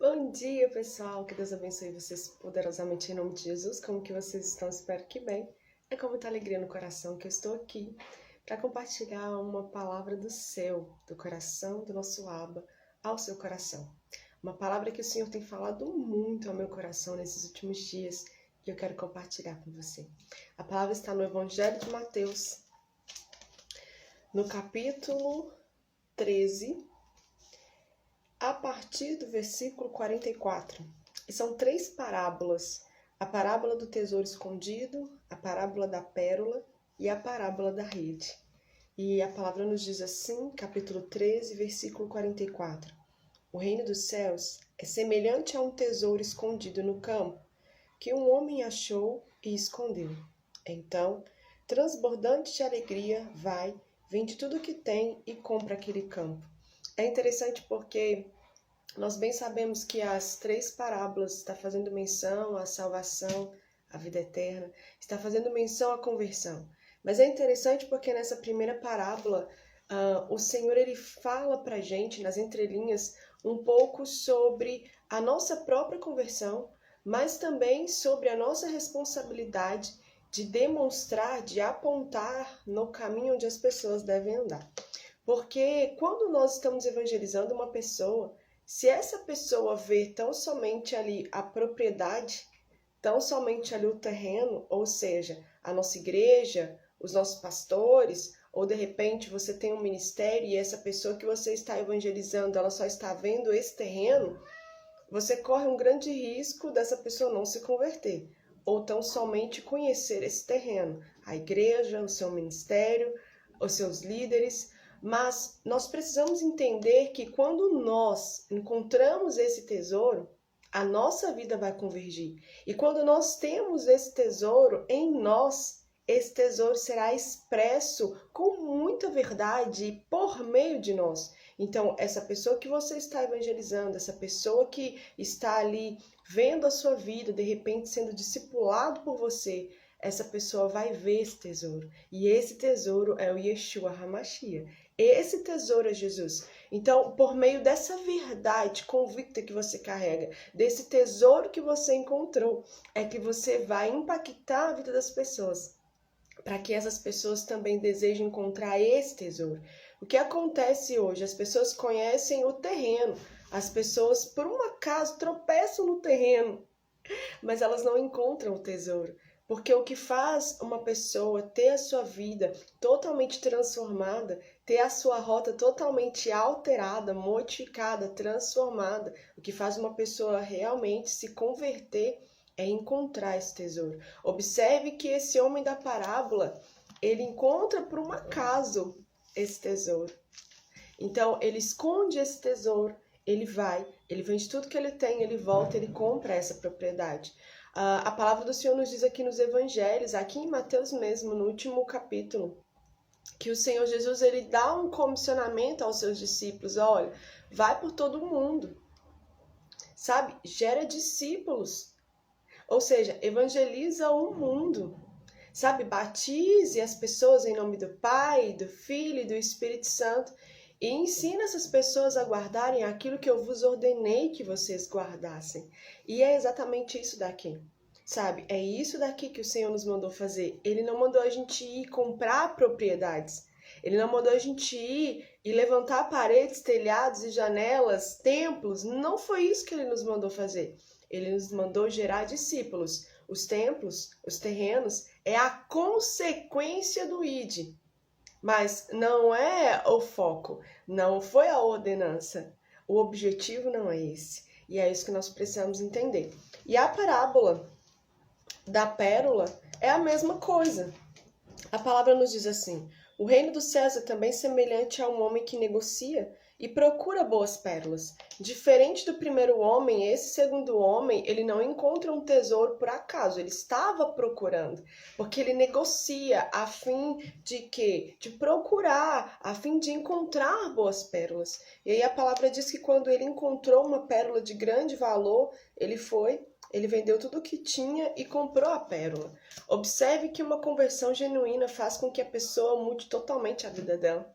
Bom dia, pessoal. Que Deus abençoe vocês poderosamente em nome de Jesus. Como que vocês estão? Espero que bem. É com muita alegria no coração que eu estou aqui para compartilhar uma palavra do céu, do coração do nosso Abba ao seu coração. Uma palavra que o Senhor tem falado muito ao meu coração nesses últimos dias e eu quero compartilhar com você. A palavra está no Evangelho de Mateus, no capítulo 13, a partir do versículo 44. E são 3 parábolas: a parábola do tesouro escondido, a parábola da pérola e a parábola da rede. E a palavra nos diz assim, capítulo 13, versículo 44. O reino dos céus é semelhante a um tesouro escondido no campo, que um homem achou e escondeu. Então, transbordante de alegria, vai, vende tudo o que tem e compra aquele campo. É interessante porque nós bem sabemos que as 3 parábolas estão fazendo menção à salvação, à vida eterna, está fazendo menção à conversão. Mas é interessante porque nessa primeira parábola, o Senhor ele fala para a gente, nas entrelinhas, um pouco sobre a nossa própria conversão, mas também sobre a nossa responsabilidade de demonstrar, de apontar no caminho onde as pessoas devem andar. Porque quando nós estamos evangelizando uma pessoa, se essa pessoa vê tão somente ali a propriedade, tão somente ali o terreno, ou seja, a nossa igreja, os nossos pastores, ou de repente você tem um ministério e essa pessoa que você está evangelizando, ela só está vendo esse terreno, você corre um grande risco dessa pessoa não se converter, ou tão somente conhecer esse terreno, a igreja, o seu ministério, os seus líderes. Mas nós precisamos entender que quando nós encontramos esse tesouro, a nossa vida vai convergir. E quando nós temos esse tesouro em nós, esse tesouro será expresso com muita verdade por meio de nós. Então, essa pessoa que você está evangelizando, essa pessoa que está ali vendo a sua vida, de repente sendo discipulado por você, essa pessoa vai ver esse tesouro. E esse tesouro é o Yeshua HaMashiach. Esse tesouro é Jesus. Então, por meio dessa verdade convicta que você carrega, desse tesouro que você encontrou, é que você vai impactar a vida das pessoas, para que essas pessoas também desejem encontrar esse tesouro. O que acontece hoje? As pessoas conhecem o terreno, as pessoas, por um acaso, tropeçam no terreno, mas elas não encontram o tesouro. Porque o que faz uma pessoa ter a sua vida totalmente transformada, ter a sua rota totalmente alterada, modificada, transformada, o que faz uma pessoa realmente se converter é encontrar esse tesouro. Observe que esse homem da parábola, ele encontra por um acaso esse tesouro. Então, ele esconde esse tesouro, ele vai, ele vende tudo que ele tem, ele volta, ele compra essa propriedade. A palavra do Senhor nos diz aqui nos evangelhos, aqui em Mateus mesmo, no último capítulo, que o Senhor Jesus ele dá um comissionamento aos seus discípulos. Olha, vai por todo mundo, sabe? Gera discípulos, ou seja, evangeliza o mundo, sabe? Batize as pessoas em nome do Pai, do Filho e do Espírito Santo e ensina essas pessoas a guardarem aquilo que eu vos ordenei que vocês guardassem. E é exatamente isso daqui, sabe? É isso daqui que o Senhor nos mandou fazer. Ele não mandou a gente ir comprar propriedades. Ele não mandou a gente ir e levantar paredes, telhados e janelas, templos. Não foi isso que ele nos mandou fazer. Ele nos mandou gerar discípulos. Os templos, os terrenos, é a consequência do ID. Mas não é o foco, não foi a ordenança. O objetivo não é esse. E é isso que nós precisamos entender. E a parábola da pérola é a mesma coisa. A palavra nos diz assim: o reino dos céus é também semelhante a um homem que negocia e procura boas pérolas. Diferente do primeiro homem, esse segundo homem, ele não encontra um tesouro por acaso, ele estava procurando, porque ele negocia a fim de quê? De procurar, a fim de encontrar boas pérolas. E aí a palavra diz que quando ele encontrou uma pérola de grande valor, ele vendeu tudo o que tinha e comprou a pérola. Observe que uma conversão genuína faz com que a pessoa mude totalmente a vida dela.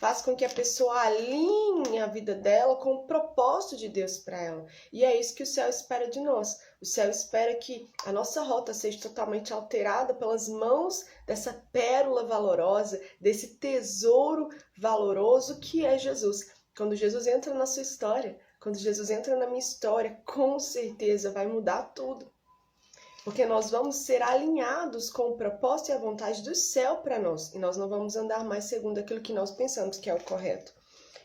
faz com que a pessoa alinhe a vida dela com o propósito de Deus para ela. E é isso que o céu espera de nós. O céu espera que a nossa rota seja totalmente alterada pelas mãos dessa pérola valorosa, desse tesouro valoroso que é Jesus. Quando Jesus entra na sua história, quando Jesus entra na minha história, com certeza vai mudar tudo. Porque nós vamos ser alinhados com o propósito e a vontade do céu para nós. E nós não vamos andar mais segundo aquilo que nós pensamos que é o correto.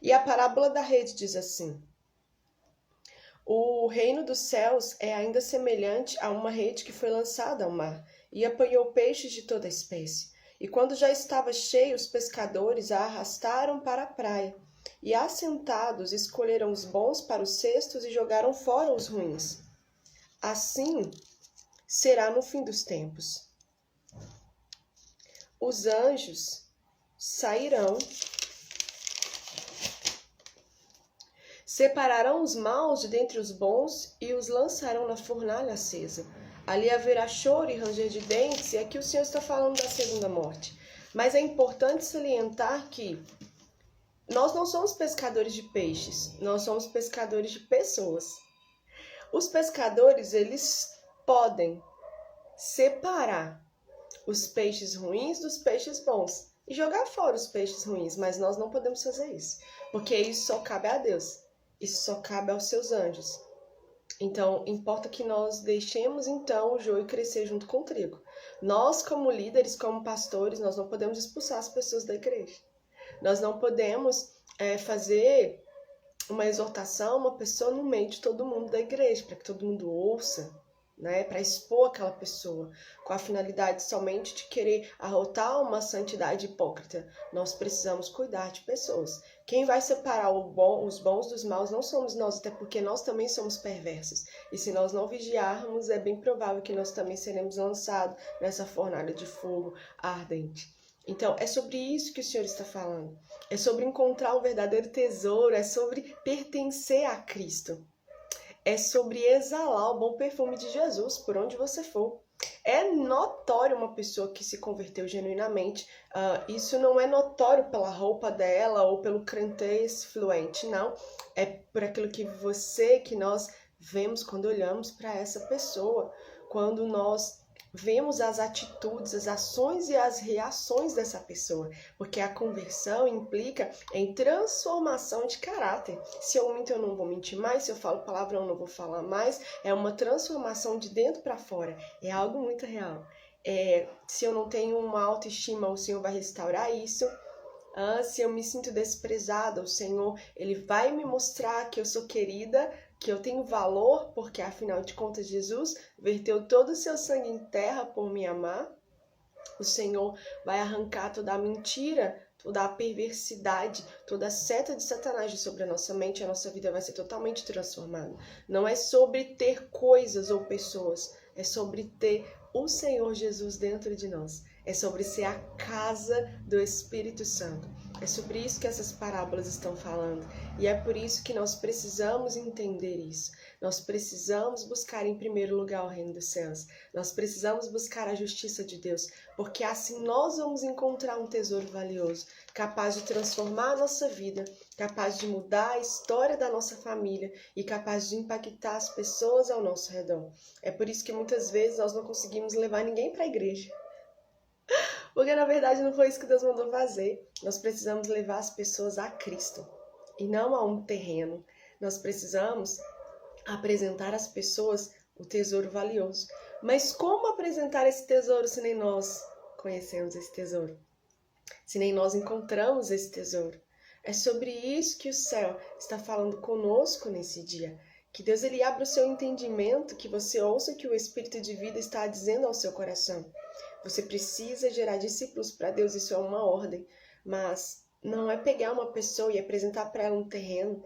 E a parábola da rede diz assim: o reino dos céus é ainda semelhante a uma rede que foi lançada ao mar e apanhou peixes de toda espécie. E quando já estava cheio, os pescadores a arrastaram para a praia. E assentados, escolheram os bons para os cestos e jogaram fora os ruins. Assim será no fim dos tempos. Os anjos sairão, separarão os maus de dentre os bons e os lançarão na fornalha acesa. Ali haverá choro e ranger de dentes, e aqui o Senhor está falando da segunda morte. Mas é importante salientar que nós não somos pescadores de peixes, nós somos pescadores de pessoas. Os pescadores, eles podem separar os peixes ruins dos peixes bons e jogar fora os peixes ruins, mas nós não podemos fazer isso, porque isso só cabe a Deus, isso só cabe aos seus anjos. Então, importa que nós deixemos então o joio crescer junto com o trigo. Nós, como líderes, como pastores, nós não podemos expulsar as pessoas da igreja. Nós não podemos fazer uma exortação, uma pessoa no meio de todo mundo da igreja, para que todo mundo ouça, né? Para expor aquela pessoa, com a finalidade somente de querer arrotar uma santidade hipócrita. Nós precisamos cuidar de pessoas. Quem vai separar os bons dos maus não somos nós, até porque nós também somos perversos. E se nós não vigiarmos, é bem provável que nós também seremos lançados nessa fornalha de fogo ardente. Então, é sobre isso que o Senhor está falando. É sobre encontrar o verdadeiro tesouro, é sobre pertencer a Cristo. É sobre exalar o bom perfume de Jesus por onde você for. É notório uma pessoa que se converteu genuinamente. Isso não é notório pela roupa dela ou pelo crentez fluente, não. É por aquilo que nós vemos quando olhamos para essa pessoa. Quando nós vemos as atitudes, as ações e as reações dessa pessoa, porque a conversão implica em transformação de caráter. Se eu minto, eu não vou mentir mais, se eu falo palavrão, eu não vou falar mais. É uma transformação de dentro para fora, é algo muito real. Se eu não tenho uma autoestima, o Senhor vai restaurar isso. Se eu me sinto desprezada, o Senhor, Ele vai me mostrar que eu sou querida, que eu tenho valor, porque afinal de contas Jesus verteu todo o seu sangue em terra por me amar. O Senhor vai arrancar toda a mentira, toda a perversidade, toda a seta de Satanás sobre a nossa mente, a nossa vida vai ser totalmente transformada. Não é sobre ter coisas ou pessoas, é sobre ter o Senhor Jesus dentro de nós. É sobre ser a casa do Espírito Santo. É sobre isso que essas parábolas estão falando. E é por isso que nós precisamos entender isso. Nós precisamos buscar em primeiro lugar o reino dos céus. Nós precisamos buscar a justiça de Deus, porque assim nós vamos encontrar um tesouro valioso, capaz de transformar a nossa vida, capaz de mudar a história da nossa família e capaz de impactar as pessoas ao nosso redor. É por isso que muitas vezes nós não conseguimos levar ninguém para a igreja. Porque na verdade não foi isso que Deus mandou fazer. Nós precisamos levar as pessoas a Cristo e não a um terreno. Nós precisamos apresentar às pessoas o tesouro valioso. Mas como apresentar esse tesouro se nem nós conhecemos esse tesouro? Se nem nós encontramos esse tesouro? É sobre isso que o céu está falando conosco nesse dia. Que Deus ele abra o seu entendimento, que você ouça o que o Espírito de vida está dizendo ao seu coração. Você precisa gerar discípulos para Deus, isso é uma ordem. Mas não é pegar uma pessoa e apresentar para ela um terreno,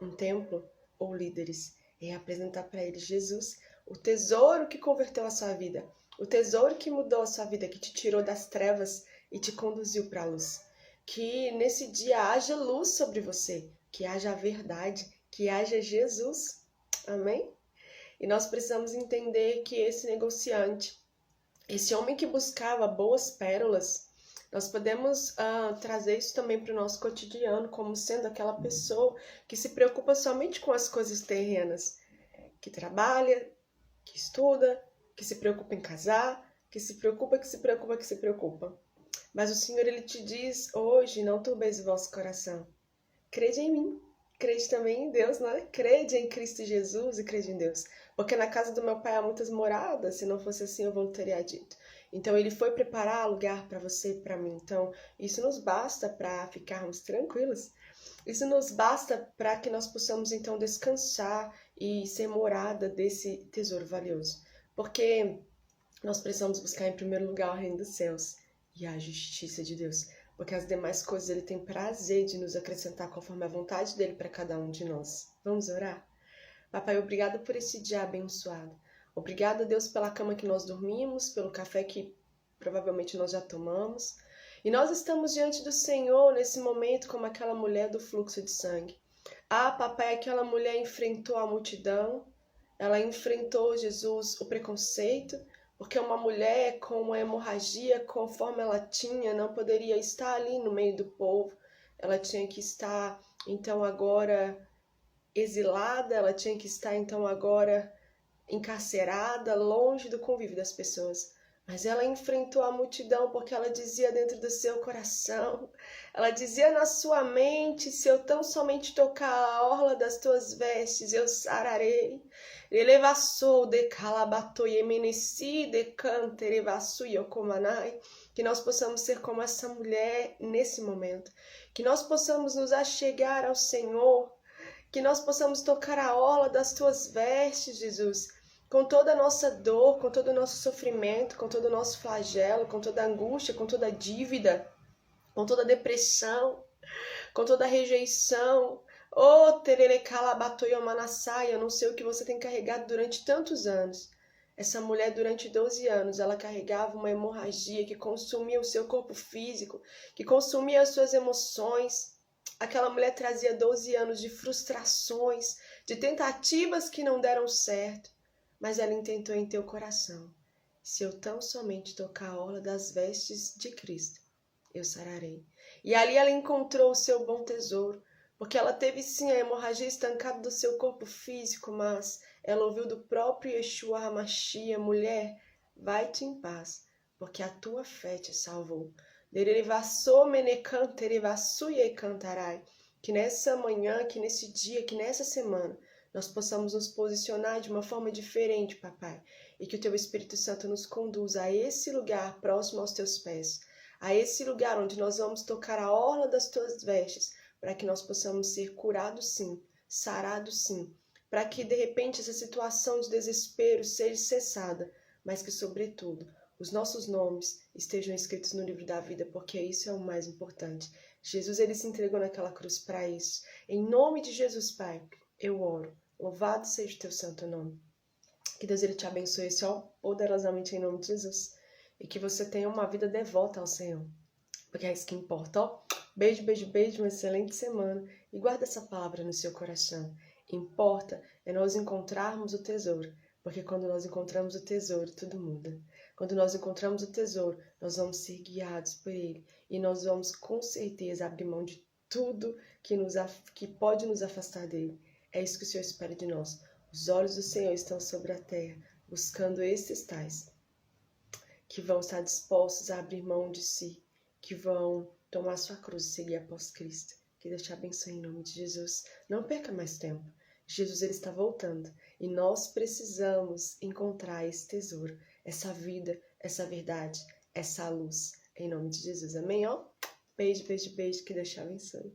um templo ou líderes. É apresentar para ele Jesus, o tesouro que converteu a sua vida, o tesouro que mudou a sua vida, que te tirou das trevas e te conduziu para a luz. Que nesse dia haja luz sobre você, que haja a verdade, que haja Jesus. Amém? E nós precisamos entender que esse negociante, esse homem que buscava boas pérolas, Nós podemos trazer isso também para o nosso cotidiano, como sendo aquela pessoa que se preocupa somente com as coisas terrenas, que trabalha, que estuda, que se preocupa em casar, que se preocupa, que se preocupa, que se preocupa. Mas o Senhor, Ele te diz hoje, não turbeis o vosso coração. Crede em mim, crede também em Deus, né? Crede em Cristo Jesus e crede em Deus. Porque na casa do meu pai há muitas moradas, se não fosse assim eu não teria dito. Então ele foi preparar lugar para você e para mim. Então isso nos basta para ficarmos tranquilos. Isso nos basta para que nós possamos então descansar e ser morada desse tesouro valioso. Porque nós precisamos buscar em primeiro lugar o reino dos céus e a justiça de Deus. Porque as demais coisas ele tem prazer de nos acrescentar conforme a vontade dele para cada um de nós. Vamos orar? Papai, obrigada por esse dia abençoado. Obrigada, Deus, pela cama que nós dormimos, pelo café que provavelmente nós já tomamos. E nós estamos diante do Senhor nesse momento como aquela mulher do fluxo de sangue. Ah, papai, aquela mulher enfrentou a multidão, ela enfrentou, Jesus, o preconceito, porque uma mulher com uma hemorragia, conforme ela tinha, não poderia estar ali no meio do povo. Ela tinha que estar, então, agora exilada, ela tinha que estar, então, agora encarcerada, longe do convívio das pessoas. Mas ela enfrentou a multidão porque ela dizia dentro do seu coração, ela dizia na sua mente, se eu tão somente tocar a orla das tuas vestes, eu sararei. Elevaçou de calabato yemeneci de canterevaçu yokomanai. Que nós possamos ser como essa mulher nesse momento. Que nós possamos nos achegar ao Senhor. Que nós possamos tocar a orla das tuas vestes, Jesus, com toda a nossa dor, com todo o nosso sofrimento, com todo o nosso flagelo, com toda a angústia, com toda a dívida, com toda a depressão, com toda a rejeição. Oh, terere calabatoyo manassai, eu não sei o que você tem carregado durante tantos anos. Essa mulher, durante 12 anos, ela carregava uma hemorragia que consumia o seu corpo físico, que consumia as suas emoções. Aquela mulher trazia 12 anos de frustrações, de tentativas que não deram certo, mas ela intentou em teu coração. Se eu tão somente tocar a orla das vestes de Cristo, eu sararei. E ali ela encontrou o seu bom tesouro, porque ela teve sim a hemorragia estancada do seu corpo físico, mas ela ouviu do próprio Yeshua HaMashiach, mulher, vai-te em paz, porque a tua fé te salvou. Que nessa manhã, que nesse dia, que nessa semana, nós possamos nos posicionar de uma forma diferente, papai, e que o teu Espírito Santo nos conduza a esse lugar próximo aos teus pés, a esse lugar onde nós vamos tocar a orla das tuas vestes, para que nós possamos ser curados sim, sarados sim, para que de repente essa situação de desespero seja cessada, mas que sobretudo os nossos nomes estejam escritos no livro da vida, porque isso é o mais importante. Jesus, ele se entregou naquela cruz para isso. Em nome de Jesus, Pai, eu oro. Louvado seja o teu santo nome. Que Deus, ele te abençoe, Senhor, poderosamente em nome de Jesus. E que você tenha uma vida devota ao Senhor. Porque é isso que importa, ó. Beijo, beijo, beijo, uma excelente semana. E guarda essa palavra no seu coração. Importa é nós encontrarmos o tesouro. Porque quando nós encontramos o tesouro, tudo muda. Quando nós encontramos o tesouro, nós vamos ser guiados por ele. E nós vamos, com certeza, abrir mão de tudo que pode nos afastar dele. É isso que o Senhor espera de nós. Os olhos do Senhor estão sobre a terra, buscando esses tais que vão estar dispostos a abrir mão de si, que vão tomar sua cruz e seguir após Cristo. Que Deus te abençoe em nome de Jesus. Não perca mais tempo. Jesus, ele está voltando e nós precisamos encontrar esse tesouro, essa vida, essa verdade, essa luz. Em nome de Jesus. Amém? Ó? Beijo, beijo, beijo. Que Deus te abençoe.